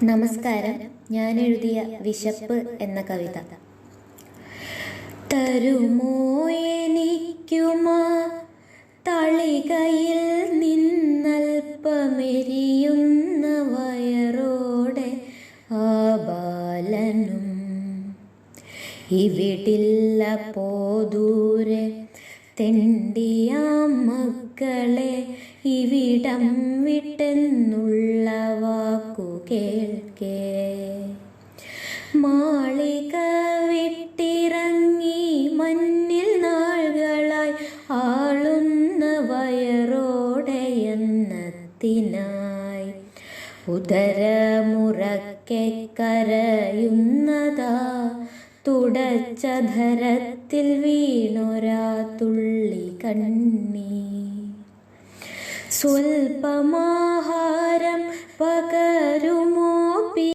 നമസ്കാരം. ഞാൻ എഴുതിയ വിശപ്പ് എന്ന കവിത. തരുമോ എനിക്കുമാ തളികയിൽ നിന്നൽപ്പമെരിയുന്ന വയറോടെ ആ ബാലനും ഇവിടില്ല പോദൂരെ തെണ്ടിയാം മക്കളെ ഇവിടം വിട്ടെന്നുള്ള വാക്കു കേൾക്കേ. മാളിക വിട്ടിറങ്ങി മഞ്ഞിൽ നാളുകളായി ആളുന്ന വയറോടെ എന്നത്തിനായി ഉദരമുറക്കെ കരയുന്നതാ തുടച്ച ധരത്തിൽ വീണൊരാ തുള്ളി കണ്ണീ. സ്വൽപമാഹാരം പകരൂ